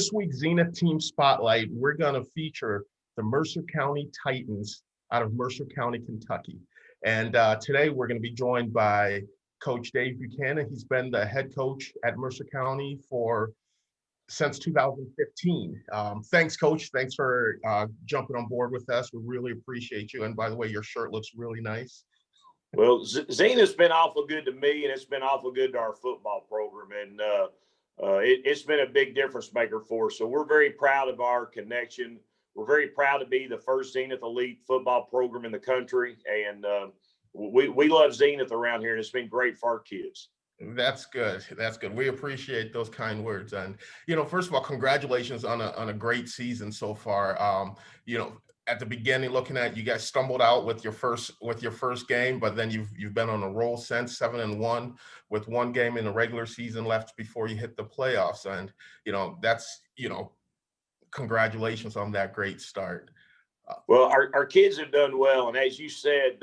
this week's Xenith Team Spotlight, we're going to feature the Mercer County Titans out of Mercer County, Kentucky. And today we're going to be joined by Coach Dave Buchanan. He's been the head coach at Mercer County since 2015. Thanks, Coach. Thanks for jumping on board with us. We really appreciate you. And by the way, your shirt looks really nice. Well, Xenith's been awful good to me, and it's been awful good to our football program. And it's been a big difference maker for us. So we're very proud of our connection. We're very proud to be the first Xenith Elite football program in the country. And we love Xenith around here, and it's been great for our kids. That's good. That's good. We appreciate those kind words. And, first of all, congratulations on a great season so far. At the beginning, looking at you guys stumbled out with your first game, but then you've been on a roll since 7-1 with one game in the regular season left before you hit the playoffs. And, that's, congratulations on that great start. Well, our kids have done well. And as you said,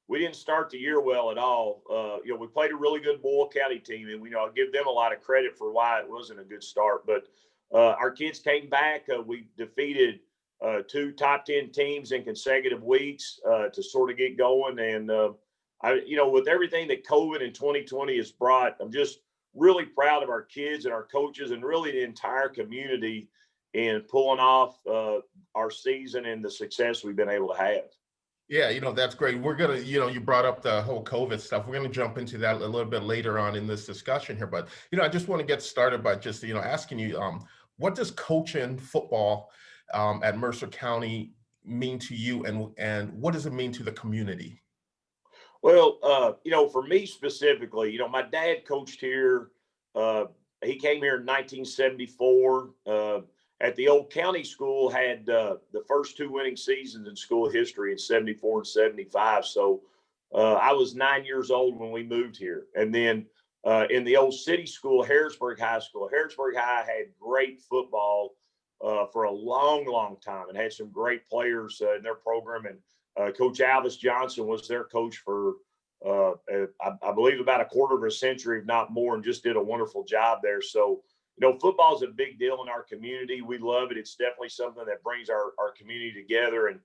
we didn't start the year well at all. We played a really good Boyle County team, and I'll give them a lot of credit for why it wasn't a good start. But our kids came back. We defeated two top 10 teams in consecutive weeks to sort of get going. And with everything that COVID and 2020 has brought, I'm just really proud of our kids and our coaches and really the entire community in pulling off our season and the success we've been able to have. Yeah, that's great. We're going to, you brought up the whole COVID stuff. We're going to jump into that a little bit later on in this discussion here. But, I just want to get started by just, asking you, what does coaching football at Mercer County mean to you, and what does it mean to the community? Well, for me specifically, my dad coached here. He came here in 1974. At the old county school, had the first two winning seasons in school history in 74 and 75. So I was 9 years old when we moved here. And then in the old city school, Harrisburg High School, Harrisburg High had great football for a long, long time and had some great players in their program. And Coach Alvis Johnson was their coach for, I believe, about a quarter of a century, if not more, and just did a wonderful job there. So, football is a big deal in our community. We love it. It's definitely something that brings our community together. And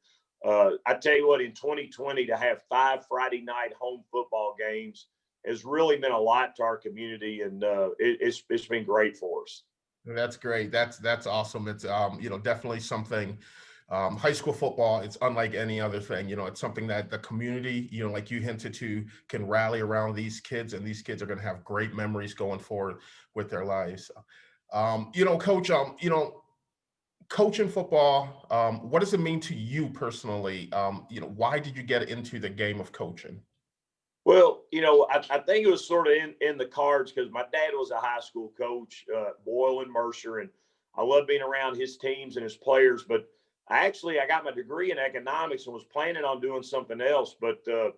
I tell you what, in 2020, to have 5 Friday night home football games has really meant a lot to our community, and it's been great for us. That's great. That's awesome. It's definitely something. High school football, it's unlike any other thing. It's something that the community, like you hinted to, can rally around these kids, and these kids are going to have great memories going forward with their lives. Coach, coaching football, what does it mean to you personally? Why did you get into the game of coaching? Well, I think it was sort of in the cards because my dad was a high school coach, Boyle and Mercer, and I love being around his teams and his players. But I got my degree in economics and was planning on doing something else. But I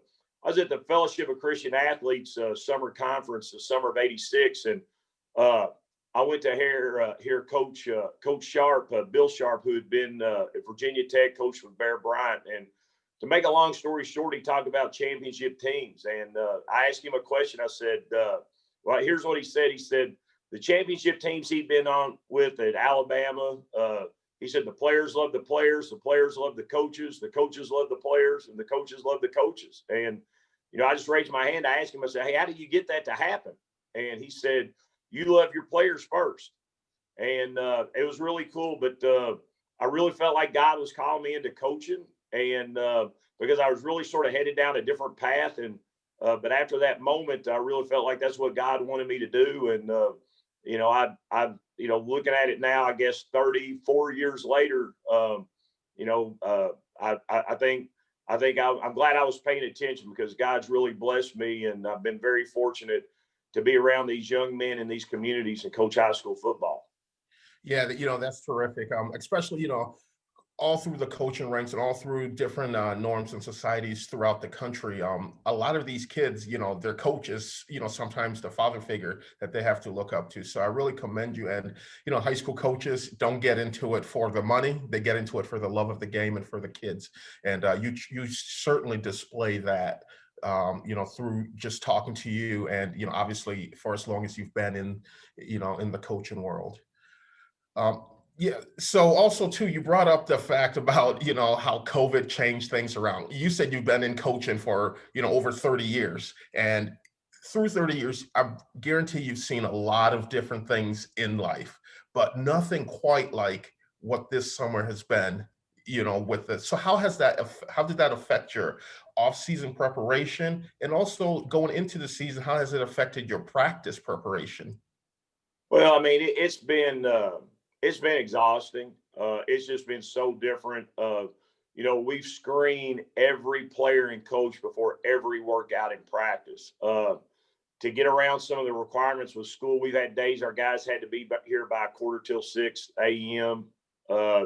was at the Fellowship of Christian Athletes summer conference the summer of '86, and I went to hear Coach Sharp, Bill Sharp, who had been at Virginia Tech, coach with Bear Bryant. And to make a long story short, he talked about championship teams. And I asked him a question. I said, well, here's what he said. He said, the championship teams he'd been on with at Alabama, he said, the players love the players love the coaches love the players, and the coaches love the coaches. And, I just raised my hand. I asked him, I said, hey, how did you get that to happen? And he said, you love your players first. And it was really cool. But I really felt like God was calling me into coaching. And because I was really sort of headed down a different path. And but after that moment, I really felt like that's what God wanted me to do. And, I'm looking at it now, I guess 34 years later, I think I'm glad I was paying attention because God's really blessed me. And I've been very fortunate to be around these young men in these communities and coach high school football. Yeah, that's terrific. Especially, all through the coaching ranks and all through different norms and societies throughout the country. A lot of these kids, their coaches, sometimes the father figure that they have to look up to. So I really commend you. And, high school coaches don't get into it for the money. They get into it for the love of the game and for the kids. And you certainly display that, through just talking to you and, obviously for as long as you've been in the coaching world. Yeah. So also too, you brought up the fact about, how COVID changed things around. You said you've been in coaching for, over 30 years. And through 30 years, I guarantee you've seen a lot of different things in life, but nothing quite like what this summer has been, with it. So how did that affect your off-season preparation? And also going into the season, how has it affected your practice preparation? Well, I mean, it's been exhausting. It's just been so different. We've screened every player and coach before every workout in practice. To get around some of the requirements with school, we've had days our guys had to be here by 5:45 a.m.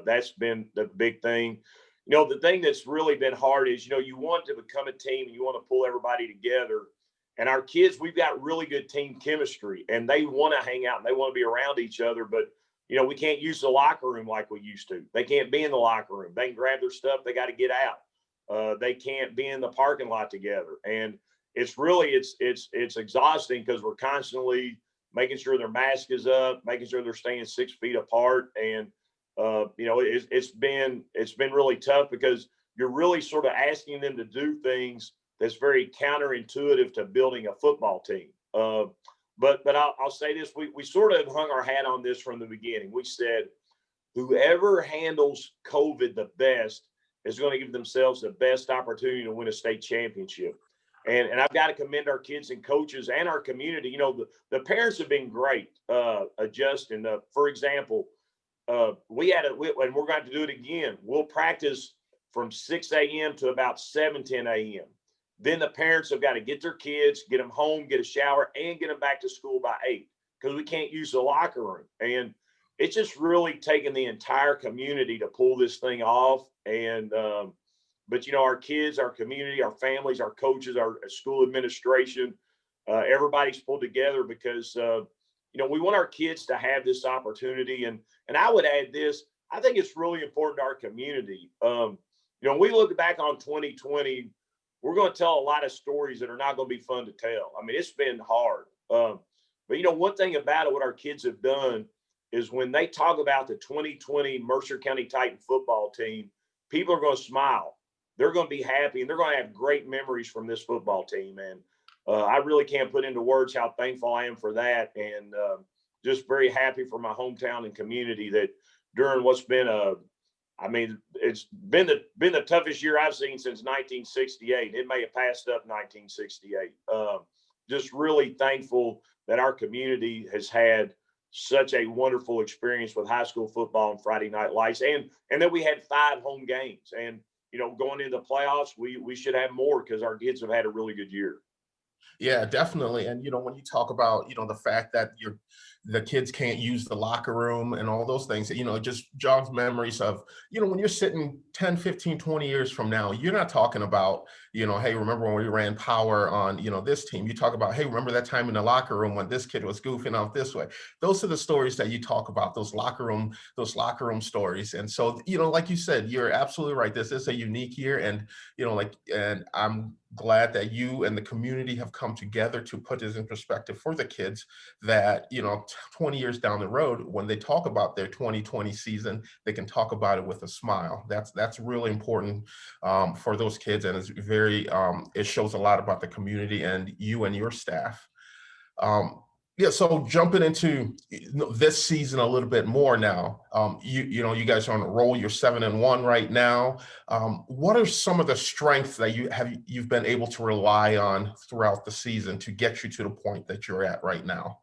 That's been the big thing. The thing that's really been hard is, you want to become a team and you want to pull everybody together. And our kids, we've got really good team chemistry and they want to hang out and they want to be around each other. But, we can't use the locker room like we used to. They can't be in the locker room. They can grab their stuff. They got to get out. They can't be in the parking lot together. And it's exhausting because we're constantly making sure their mask is up, making sure they're staying 6 feet apart. And, it's been really tough because you're really sort of asking them to do things that's very counterintuitive to building a football team. But I'll say this: we sort of hung our hat on this from the beginning. We said whoever handles COVID the best is going to give themselves the best opportunity to win a state championship. And I've got to commend our kids and coaches and our community. The parents have been great adjusting. For example, and we're going to do it again. We'll practice from 6 a.m. to about 7:10 a.m. Then the parents have got to get their kids, get them home, get a shower, and get them back to school by 8 because we can't use the locker room. And it's just really taken the entire community to pull this thing off. But our kids, our community, our families, our coaches, our school administration, everybody's pulled together because we want our kids to have this opportunity. And I would add this: I think it's really important to our community. When we look back on 2020, we're going to tell a lot of stories that are not going to be fun to tell. I mean, it's been hard. But one thing about it, what our kids have done is when they talk about the 2020 Mercer County Titan football team, people are going to smile. They're going to be happy and they're going to have great memories from this football team. And I really can't put into words how thankful I am for that. And just very happy for my hometown and community that during what's been it's been the toughest year I've seen since 1968. It may have passed up 1968. Just really thankful that our community has had such a wonderful experience with high school football and Friday Night Lights, and then we had 5 home games. And going into the playoffs, we should have more because our kids have had a really good year. Yeah, definitely. And when you talk about, the fact that the kids can't use the locker room and all those things, it just jogs memories of, when you're sitting 10, 15, 20 years from now, you're not talking about, hey, remember when we ran power on, this team. You talk about, hey, remember that time in the locker room when this kid was goofing off this way. Those are the stories that you talk about, those locker room stories. And so, like you said, you're absolutely right. This is a unique year. And, and I'm glad that you and the community have come together to put this in perspective for the kids that 20 years down the road, when they talk about their 2020 season, they can talk about it with a smile. That's really important for those kids, and it's very it shows a lot about the community and you and your staff. Yeah, so jumping into this season a little bit more now, you guys are on a roll. You're 7-1 right now. What are some of the strengths that you've been able to rely on throughout the season to get you to the point that you're at right now?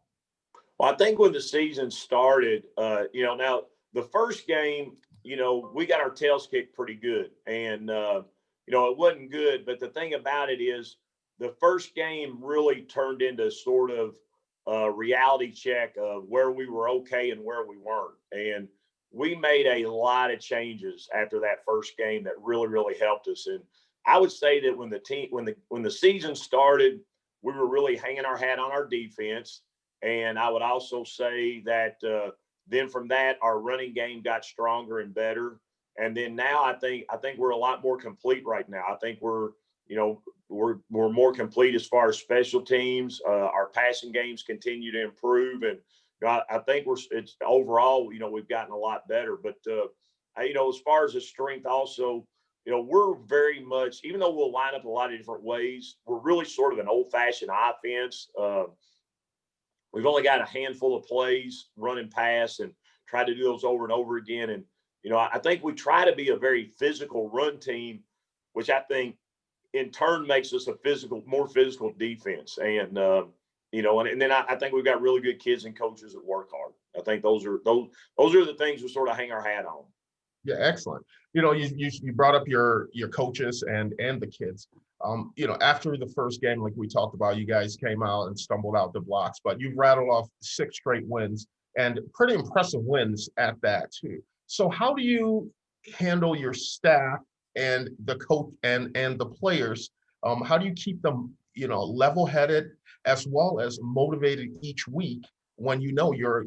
Well, I think when the season started, now the first game, we got our tails kicked pretty good, and it wasn't good. But the thing about it is, the first game really turned into sort of a reality check of where we were okay and where we weren't. And we made a lot of changes after that first game that really, really helped us. And I would say that when the season started, we were really hanging our hat on our defense. And I would also say that then from that, our running game got stronger and better. And then now I think we're a lot more complete right now. I think we're more complete as far as special teams. Our passing games continue to improve, and I think it's overall, we've gotten a lot better. But as far as the strength, also, we're very much, even though we'll line up a lot of different ways, we're really sort of an old-fashioned offense. We've only got a handful of plays, run and pass, and try to do those over and over again. And I think we try to be a very physical run team, which I think in turn makes us a more physical defense. And and then I think we've got really good kids and coaches that work hard. I think those are the things we sort of hang our hat on. Yeah, excellent. You brought up your coaches and the kids. After the first game, like we talked about, you guys came out and stumbled out the blocks, but you've rattled off 6 straight wins and pretty impressive wins at that too. So how do you handle your staff and the coach and the players? How do you keep them, level-headed as well as motivated each week when you're,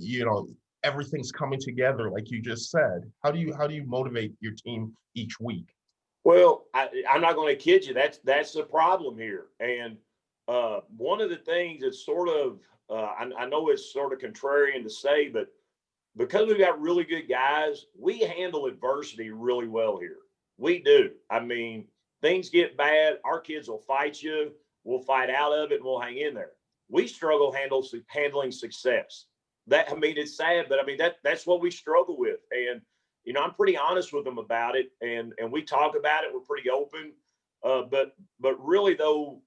everything's coming together like you just said? How do you motivate your team each week? Well, I'm not going to kid you. That's the problem here. And one of the things that's sort of I know it's sort of contrarian to say, but because we've got really good guys, we handle adversity really well here. We do. I mean, things get bad, our kids will fight you. We'll fight out of it and we'll hang in there. We struggle handling success. It's sad, but that's what we struggle with. And I'm pretty honest with them about it, and we talk about it. We're pretty open, but really though,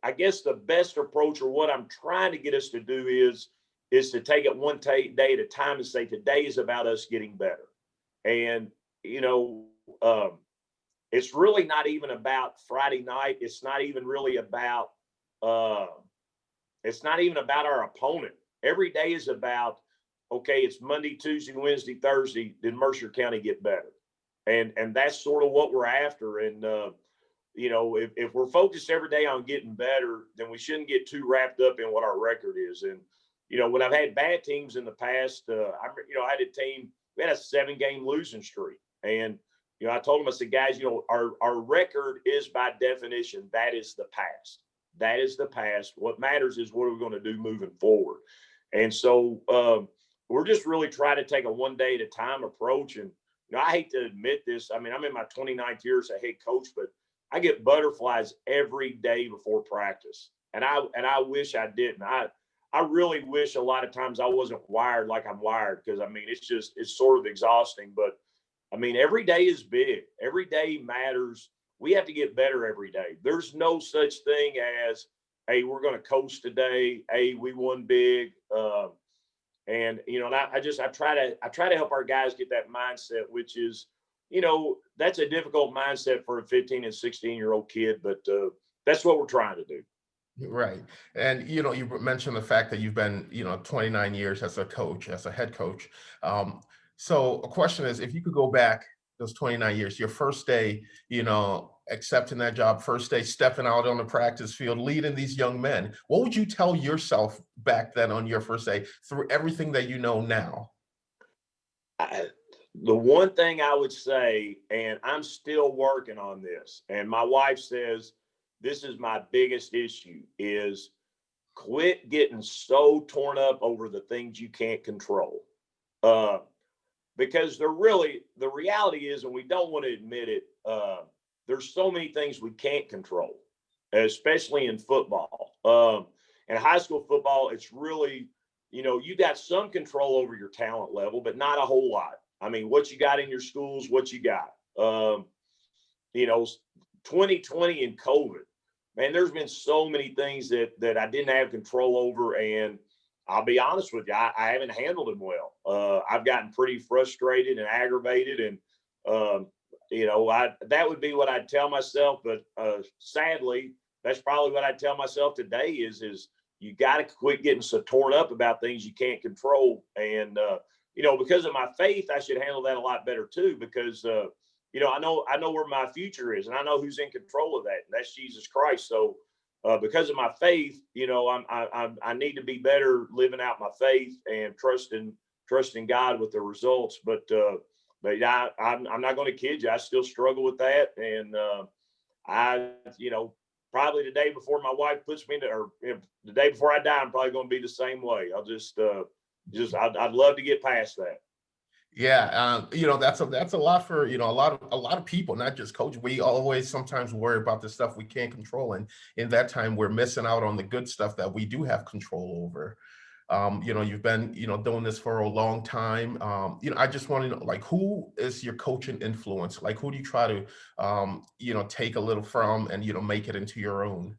I guess the best approach, or what I'm trying to get us to do, is to take it one day at a time and say today is about us getting better. And it's really not even about Friday night. It's not even really about our opponent. Every day is about, okay, it's Monday, Tuesday, Wednesday, Thursday. Did Mercer County get better? And that's sort of what we're after. And if we're focused every day on getting better, then we shouldn't get too wrapped up in what our record is. And when I've had bad teams in the past, I had a team. We had a 7-game losing streak, and I told them, I said, guys, our record is by definition, that is the past. That is the past. What matters is what are we going to do moving forward. And so we're just really trying to take a one day at a time approach. And I hate to admit this. I'm in my 29th year as a head coach, but I get butterflies every day before practice. And I wish I didn't. I really wish a lot of times I wasn't wired like I'm wired, because it's sort of exhausting. But every day is big. Every day matters. We have to get better every day. There's no such thing as, hey, we're going to coast today. Hey, we won big. And I try to help our guys get that mindset, which is, that's a difficult mindset for a 15 and 16-year-old kid, but that's what we're trying to do. Right. And, you mentioned the fact that you've been, 29 years as a coach, as a head coach. So a question is, if you could go back those 29 years, your first day, accepting that job, first day stepping out on the practice field, leading these young men, what would you tell yourself back then on your first day through everything that you know now? The one thing I would say, and I'm still working on this, and my wife says this is my biggest issue, is quit getting so torn up over the things you can't control. Because the reality is, and we don't want to admit it, there's so many things we can't control, especially in football. In high school football, it's really, you got some control over your talent level, but not a whole lot. What you got in your schools, what you got. 2020 and COVID, man, there's been so many things that I didn't have control over, and I'll be honest with you, I haven't handled them well. I've gotten pretty frustrated and aggravated, and that would be what I'd tell myself. But sadly, that's probably what I'd tell myself today is you got to quit getting so torn up about things you can't control. And because of my faith, I should handle that a lot better too, because I know where my future is, and I know who's in control of that, and that's Jesus Christ. So because of my faith, I need to be better living out my faith and trusting God with the results. But I'm not going to kid you, I still struggle with that, and probably the day before my wife puts me to, or the day before I die, I'm probably going to be the same way. I'll just just I'd love to get past that. Yeah, that's a lot for a lot of people, not just coach. We always sometimes worry about the stuff we can't control, and in that time, we're missing out on the good stuff that we do have control over. You've been doing this for a long time. I just want to know, like, who is your coaching influence? Like, who do you try to take a little from and make it into your own?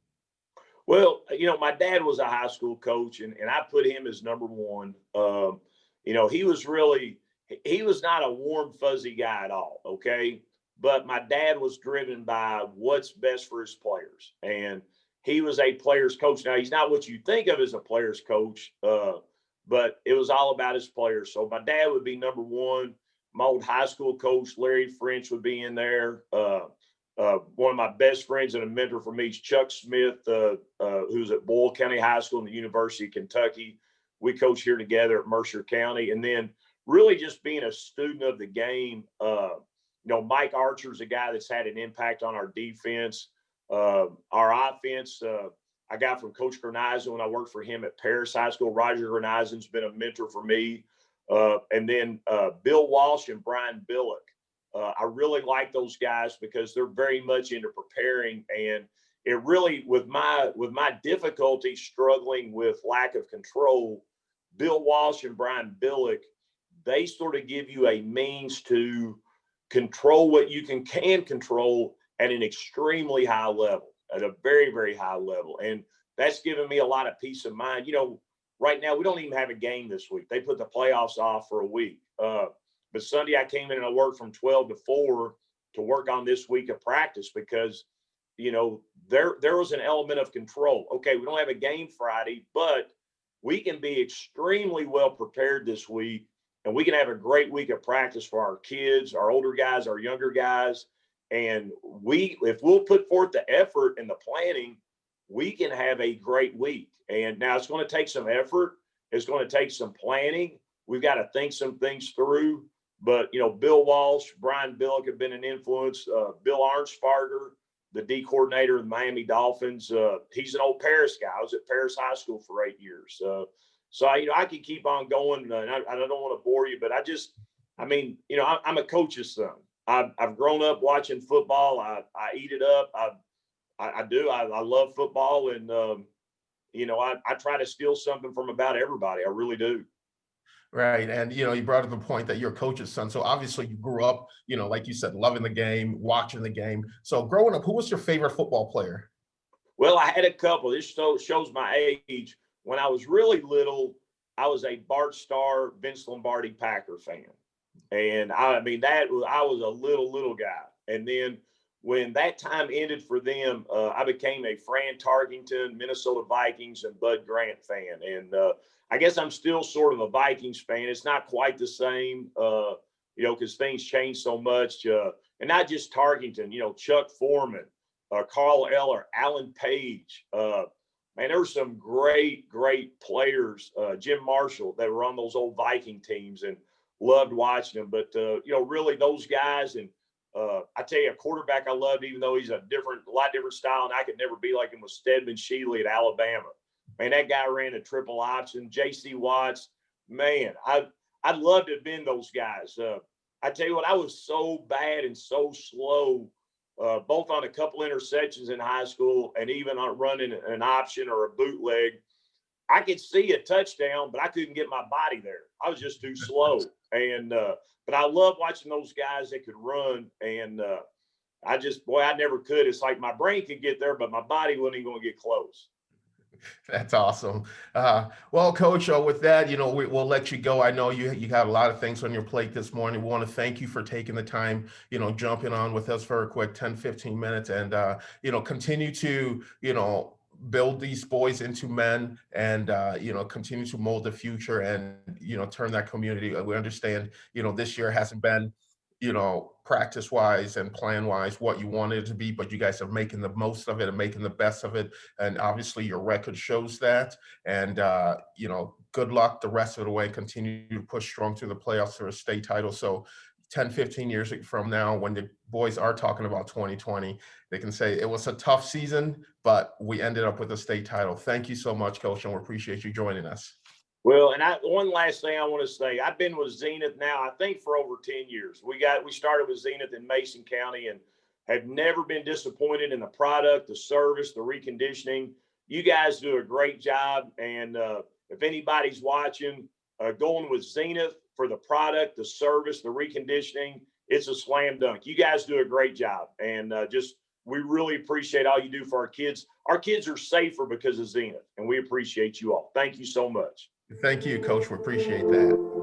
Well, my dad was a high school coach, and I put him as number one. He was really he was not a warm fuzzy guy at all. Okay, but my dad was driven by what's best for his players, and he was a players coach. Now he's not what you think of as a players coach, but it was all about his players. So my dad would be number one. My old high school coach Larry French would be in there. One of my best friends and a mentor for me is Chuck Smith, who's at Boyle County High School in the University of Kentucky. We coach here together at Mercer County. And then really just being a student of the game, Mike Archer's a guy that's had an impact on our defense. Our offense, I got from Coach Grenizen when I worked for him at Paris High School. Roger Grenizen's been a mentor for me. And then Bill Walsh and Brian Billick. I really like those guys because they're very much into preparing, and it really with my difficulty struggling with lack of control, Bill Walsh and Brian Billick, they sort of give you a means to control what you can control at an extremely high level, at a very, very high level. And that's given me a lot of peace of mind. Right now we don't even have a game this week. They put the playoffs off for a week. But Sunday I came in and I worked from 12 to 4 to work on this week of practice because, there was an element of control. Okay, we don't have a game Friday, but we can be extremely well prepared this week, and we can have a great week of practice for our kids, our older guys, our younger guys. And if we'll put forth the effort and the planning, we can have a great week. And now it's going to take some effort. It's going to take some planning. We've got to think some things through. But, Bill Walsh, Brian Billick have been an influence. Bill Arnsparger, the D coordinator of the Miami Dolphins, he's an old Paris guy. I was at Paris High School for 8 years. So I could keep on going. And I don't want to bore you, but I'm a coach's son. I've grown up watching football. I eat it up. I do. I love football. And, I try to steal something from about everybody. I really do. Right. And, you brought up the point that you're a coach's son. So obviously you grew up, like you said, loving the game, watching the game. So growing up, who was your favorite football player? Well, I had a couple. This shows my age. When I was really little, I was a Bart Starr, Vince Lombardi Packer fan. And I was a little guy. And then when that time ended for them, I became a Fran Tarkington, Minnesota Vikings, and Bud Grant fan. And I guess I'm still sort of a Vikings fan. It's not quite the same, because things change so much. And not just Tarkington, Chuck Foreman, Carl Eller, Alan Page. There were some great players, Jim Marshall, that were on those old Viking teams, and loved watching them. But, really those guys. And I tell you, a quarterback I loved, even though he's a lot different style, and I could never be like him, was Stedman Shealy at Alabama. Man, that guy ran a triple option. J.C. Watts, man, I'd love to have been those guys. I tell you what, I was so bad and so slow, both on a couple interceptions in high school and even on running an option or a bootleg. I could see a touchdown, but I couldn't get my body there. I was just too slow. And but I love watching those guys that could run. And I never could. It's like my brain could get there, but my body wasn't even going to get close. That's awesome. Well, Coach, with that, we'll let you go. I know you have a lot of things on your plate this morning. We want to thank you for taking the time, jumping on with us for a quick 10, 15 minutes and, continue to, build these boys into men and, continue to mold the future and, turn that community. We understand, this year hasn't been, practice wise and plan wise what you wanted it to be, but you guys are making the most of it and making the best of it. And obviously your record shows that. And, good luck the rest of the way. Continue to push strong through the playoffs for a state title. So 10, 15 years from now, when the boys are talking about 2020, they can say it was a tough season, but we ended up with a state title. Thank you so much, Coach, and we appreciate you joining us. Well, and one last thing I want to say, I've been with Xenith now, I think for over 10 years. We started with Xenith in Mason County and have never been disappointed in the product, the service, the reconditioning. You guys do a great job. And if anybody's watching, going with Xenith for the product, the service, the reconditioning, it's a slam dunk. You guys do a great job. And we really appreciate all you do for our kids. Our kids are safer because of Xenith, and we appreciate you all. Thank you so much. Thank you, Coach. We appreciate that.